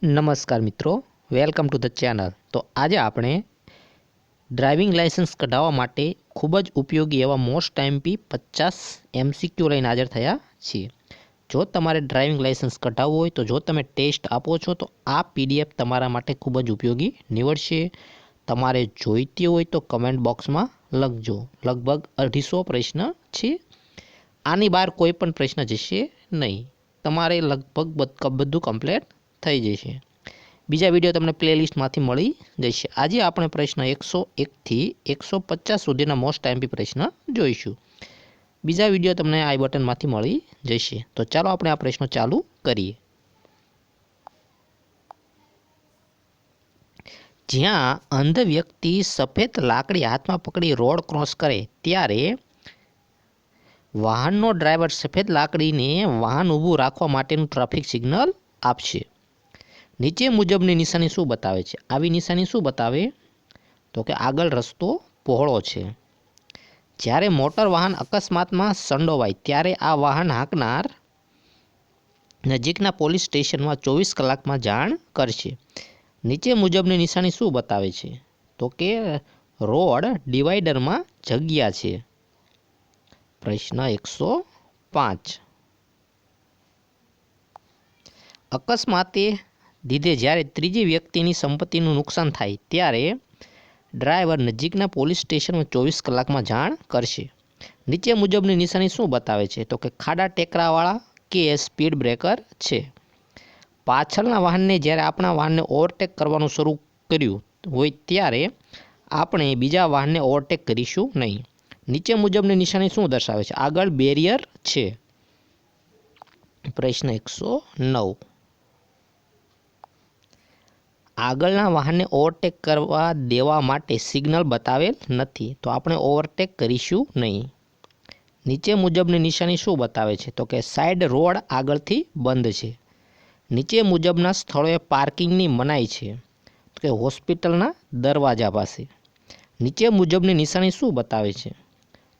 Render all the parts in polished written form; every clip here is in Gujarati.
નમસ્કાર મિત્રો, વેલકમ ટુ ધ ચેનલ। તો આજે આપણે ડ્રાઇવિંગ લાઇસન્સ કઢાવવા માટે ખૂબ જ ઉપયોગી એવા મોસ્ટ ટાઈમપી 50 MCQ લઈને હાજર થયા છીએ। જો તમારે ડ્રાઇવિંગ લાઇસન્સ કઢાવવું હોય તો જો તમે ટેસ્ટ આપો છો તો આ PDF તમારા માટે ખૂબ જ ઉપયોગી નીવડશે। તમારે જોઈતી હોય તો કમેન્ટ બોક્સમાં લખજો। લગભગ 250 પ્રશ્ન છે। આની બહાર કોઈ પણ પ્રશ્ન જશે નહીં। તમારે લગભગ બધું કમ્પ્લીટ થઈ જશે। બીજા વિડીયો તમને પ્લેલિસ્ટમાંથી મળી જશે। આજે આપણે પ્રશ્ન 101 થી 150 સુધીના મોસ્ટ ટાઈમપી પ્રશ્ન જોઈશું। બીજા વિડીયો તમને આઈ બટનમાંથી મળી જશે। તો ચાલો આપણે આ પ્રશ્નો ચાલુ કરીએ। જ્યાં અંધ વ્યક્તિ સફેદ લાકડી હાથમાં પકડી રોડ ક્રોસ કરે ત્યારે વાહનનો ડ્રાઈવર સફેદ લાકડીને વાહન ઊભું રાખવા માટેનું ટ્રાફિક સિગ્નલ આપશે। નીચે મુજબની નિશાની શું બતાવે છે? આવી નિશાની શું બતાવે? તો કે આગળ રસ્તો પહોળો છે। જ્યારે મોટર વાહન અકસ્માતમાં સંડોવાય ત્યારે આ વાહન હાંકનાર નજીકના પોલીસ સ્ટેશનમાં 24 કલાકમાં જાણ કરશે। નીચે મુજબની નિશાની શું બતાવે છે? તો કે રોડ ડિવાઈડરમાં જગ્યા છે। પ્રશ્ન 105 અકસ્માતે લીધે જ્યારે ત્રીજી વ્યક્તિની સંપત્તિનું નુકસાન થાય ત્યારે ડ્રાઈવર નજીકના પોલીસ સ્ટેશનમાં 24 કલાકમાં જાણ કરશે। નીચે મુજબની નિશાની શું બતાવે છે? તો કે ખાડા ટેકરાવાળા કે સ્પીડ બ્રેકર છે। પાછળના વાહનને જ્યારે આપણા વાહનને ઓવરટેક કરવાનું શરૂ કર્યું હોય ત્યારે આપણે બીજા વાહનને ઓવરટેક કરીશું નહીં। નીચે મુજબની નિશાની શું દર્શાવે છે? આગળ બેરિયર છે। પ્રશ્ન 109 આગળના વાહનને ઓવરટેક કરવા દેવા માટે સિગ્નલ બતાવેલ નથી તો આપણે ઓવરટેક કરીશું નહીં। નીચે મુજબની નિશાની શું બતાવે છે? તો કે સાઈડ રોડ આગળથી બંધ છે। નીચે મુજબના સ્થળોએ પાર્કિંગની મનાઈ છે તો કે હોસ્પિટલના દરવાજા પાસે। નીચે મુજબની નિશાની શું બતાવે છે?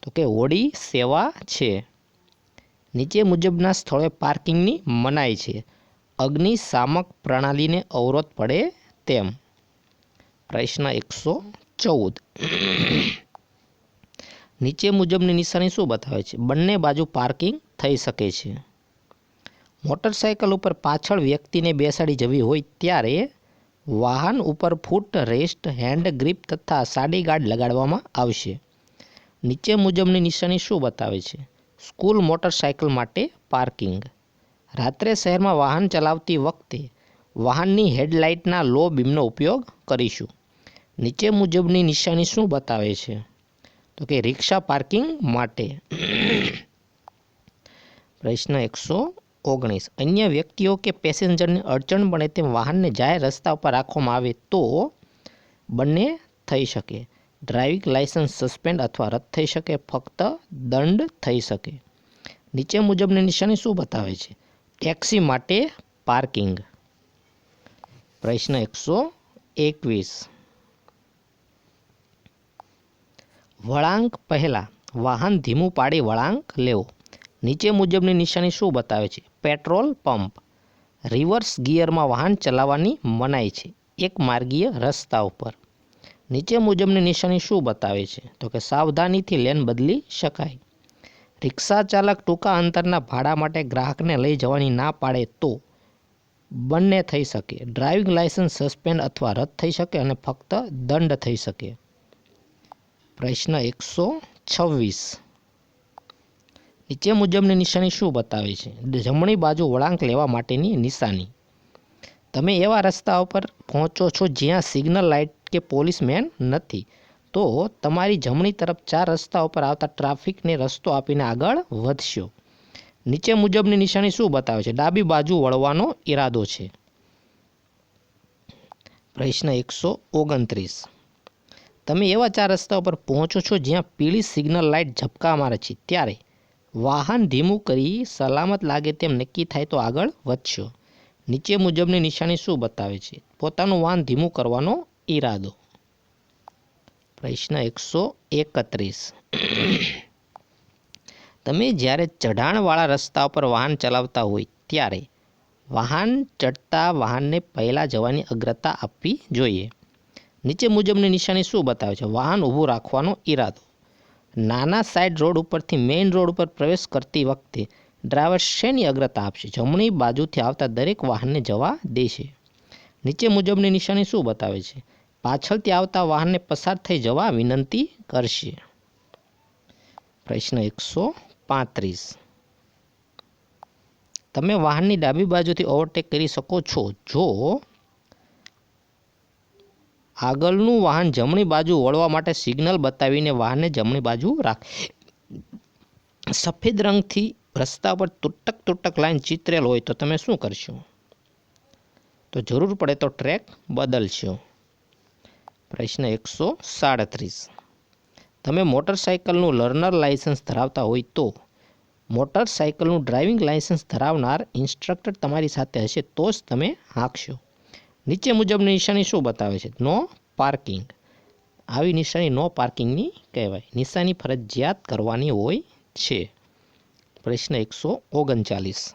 તો કે હોડી સેવા છે। નીચે મુજબના સ્થળોએ પાર્કિંગની મનાઈ છે અગ્નિશામક પ્રણાલીને અવરોધ પડે તેમ। પ્રશ્ન 114 નીચે મુજબની નિશાની શું બતાવે છે? બંને બાજુ પાર્કિંગ થઈ શકે છે। મોટરસાયકલ ઉપર પાછળ વ્યક્તિને બેસાડી જવી હોય ત્યારે વાહન ઉપર ફૂટ રેસ્ટ હેન્ડ ગ્રીપ તથા સાડી ગાર્ડ લગાડવામાં આવશે। નીચે મુજબની નિશાની શું બતાવે છે? સ્કૂલ મોટરસાયકલ માટે પાર્કિંગ। રાત્રે શહેરમાં વાહન ચલાવતી વખતે વાહનની હેડલાઇટના લો બીમનો ઉપયોગ કરીશું। નીચે મુજબની નિશાની શું બતાવે છે? તો કે રિક્ષા પાર્કિંગ માટે। પ્રશ્ન 119 અન્ય વ્યક્તિઓ કે પેસેન્જરને અડચણ પડે તેમ વાહનને જાહેર રસ્તા ઉપર રાખવામાં આવે તો બંને થઈ શકે। ડ્રાઇવિંગ લાઇસન્સ સસ્પેન્ડ અથવા રદ થઈ શકે, ફક્ત દંડ થઈ શકે। નીચે મુજબની નિશાની શું બતાવે છે? ટેક્સી માટે પાર્કિંગ। પ્રશ્ન 121 વળાંક પહેલાં વાહન ધીમું પાડી વળાંક લેવો। નીચે મુજબની નિશાની શું બતાવે છે? Petrol pump. રિવર્સ ગિયરમાં વાહન ચલાવવાની મનાઈ છે એક માર્ગીય રસ્તા ઉપર। નીચે મુજબની નિશાની શું બતાવે છે? તો કે સાવધાનીથી લેન બદલી શકાય। રિક્ષા ચાલક ટૂંકા અંતરના ભાડા માટે ગ્રાહકને લઈ જવાની ના પાડે તો બંને થઈ શકે। ડ્રાઇવિંગ લાઇસન્સ સસ્પેન્ડ અથવા રદ થઈ શકે અને ફક્ત દંડ થઈ શકે। પ્રશ્ન 126 નીચે મુજબની નિશાની શું બતાવે છે? જમણી બાજુ વળાંક લેવા માટેની નિશાની। તમે એવા રસ્તા ઉપર પહોંચો છો જ્યાં સિગ્નલ લાઇટ કે પોલીસમેન નથી તો તમારી જમણી તરફ 4 રસ્તા ઉપર આવતા ટ્રાફિકને રસ્તો આપીને આગળ વધશો। નીચે મુજબની નિશાની શું બતાવે છે? ડાબી બાજુ વળવાનો ઈરાદો છે। પ્રશ્ન 129 તમે એવા 4 રસ્તા ઉપર પહોંચો છો જ્યાં પીળી સિગ્નલ લાઇટ ઝબકા મારે છે ત્યારે વાહન ધીમું કરી સલામત લાગે તેમ નક્કી થાય તો આગળ વધશો। નીચે મુજબની નિશાની શું બતાવે છે? પોતાનું વાહન ધીમું કરવાનો ઈરાદો। પ્રશ્ન 131 તમે જ્યારે ચઢાણવાળા રસ્તા ઉપર વાહન ચલાવતા હોય ત્યારે વાહન ચડતા વાહનને પહેલાં જવાની અગ્રતા આપવી જોઈએ. નીચે મુજબની નિશાની શું બતાવે છે? વાહન ઊભું રાખવાનો ઈરાદો. નાના સાઇડ રોડ ઉપરથી મેઇન રોડ ઉપર પ્રવેશ કરતી વખતે ડ્રાઈવર શેની અગ્રતા આપશે? જમણી બાજુથી આવતા દરેક વાહનને જવા દેશે. નીચે મુજબની નિશાની શું બતાવે છે? પાછળથી આવતા વાહનને પસાર થઈ જવા વિનંતી કરશે. પ્રશ્ન 135. તમે વાહનની ડાબી બાજુથી ઓવરટેક કરી શકો છો જો આગળનું વાહન જમણી બાજુ વળવા માટે સિગ્નલ બતાવીને વાહનને જમણી બાજુ રાખે. સફેદ રંગથી રસ્તા પર તૂટક લાઈન ચિતરેલ હોય તો તમે શું કરશો? તો જરૂર પડે તો ટ્રેક બદલશો. પ્રશ્ન 137. તમે મોટરસાઇકલનું લર્નર લાયસન્સ ધરાવતા હોય તો મોટરસાઇકલનું ડ્રાઇવિંગ લાયસન્સ ધરાવનાર ઇન્સ્ટ્રક્ટર તમારી સાથે હશે તો જ તમે હાંકશો. નીચે મુજબની નિશાની શું બતાવે છે? No parking. આવી નિશાની નો પાર્કિંગની કહેવાય. નિશાની ફરજિયાત કરવાની હોય છે. પ્રશ્ન 139.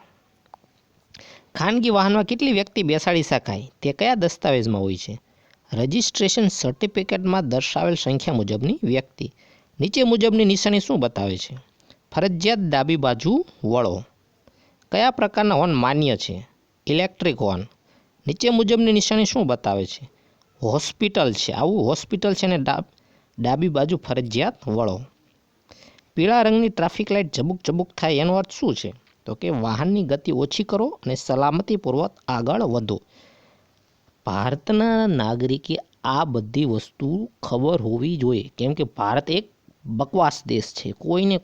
ખાનગી વાહનમાં કેટલી વ્યક્તિ બેસાડી શકાય તે કયા દસ્તાવેજમાં હોય છે? રજિસ્ટ્રેશન સર્ટિફિકેટમાં દર્શાવેલ સંખ્યા મુજબની વ્યક્તિ. નીચે મુજબની નિશાની શું બતાવે છે? ફરજિયાત ડાબી બાજુ વળો. કયા પ્રકારના હોર્ન માન્ય છે? Electric horn. નીચે મુજબની નિશાની શું બતાવે છે? હોસ્પિટલ છે. આવું હોસ્પિટલ છે ને ડાબી બાજુ ફરજિયાત વળો. પીળા રંગની ટ્રાફિક લાઇટ ઝબુક થાય એનો અર્થ શું છે? તો કે વાહનની ગતિ ઓછી કરો અને સલામતીપૂર્વક આગળ વધો. ભારતના નાગરિકે આ બધી વસ્તુ ખબર હોવી જોઈએ કેમ કે ભારત એક બકવાસ દેશ છે. કોઈને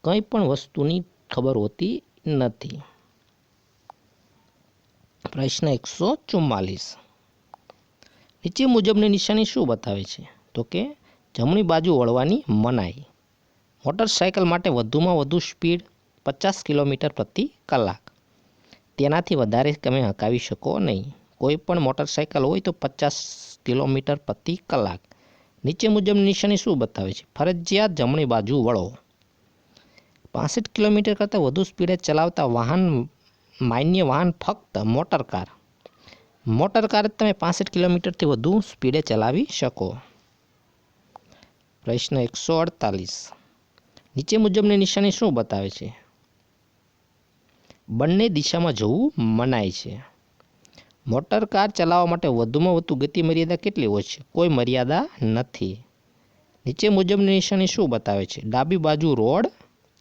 કંઈ પણ વસ્તુની ખબર હોતી નથી. પ્રશ્ન 144. નીચે મુજબની નિશાની શું બતાવે છે? તો કે જમણી બાજુ વળવાની મનાઈ. મોટરસાઇકલ માટે વધુમાં વધુ સ્પીડ 50 કિલોમીટર પ્રતિ કલાક. તેનાથી વધારે તમે હંકાવી શકો નહીં. કોઈ પણ મોટરસાઇકલ હોય તો 50 કિલોમીટર પ્રતિ કલાક. નીચે મુજબની નિશાની શું બતાવે છે? ફરજિયાત જમણી બાજુ વળો. 65 કિલોમીટર કરતાં વધુ સ્પીડે ચલાવતા માન્ય વાહન ફક્ત મોટરકાર. મોટરકાર જ તમે 65 કિલોમીટરથી વધુ સ્પીડે ચલાવી શકો. પ્રશ્ન 148. નીચે મુજબની નિશાની શું બતાવે છે? બંને દિશામાં જવું મનાય છે. મોટરકાર ચલાવવા માટે વધુમાં વધુ ગતિ મર્યાદા કેટલી હોય છે? કોઈ મર્યાદા નથી. નીચે મુજબની નિશાની શું બતાવે છે? ડાબી બાજુ રોડ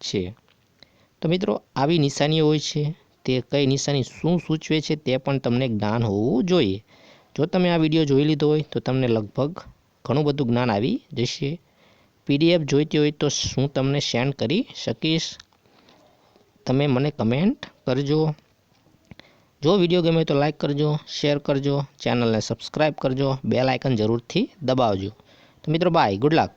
છે. તો મિત્રો આવી નિશાનીઓ હોય છે તે કઈ નિશાની શું સૂચવે છે તે પણ તમને જ્ઞાન હોવું જોઈએ. જો તમે આ વિડીયો જોઈ લીધો હોય તો તમને લગભગ ઘણું બધું જ્ઞાન આવી જશે. PDF જોઈતી હોય તો હું તમને સેન્ડ કરી શકીશ. તમે મને કમેન્ટ કરજો. જો વિડીયો ગમે તો લાઈક કરજો, શેર કરજો, ચેનલને સબસ્ક્રાઈબ કરજો, બેલ આઇકન જરૂરથી દબાવજો. તો મિત્રો બાય, ગુડ લક.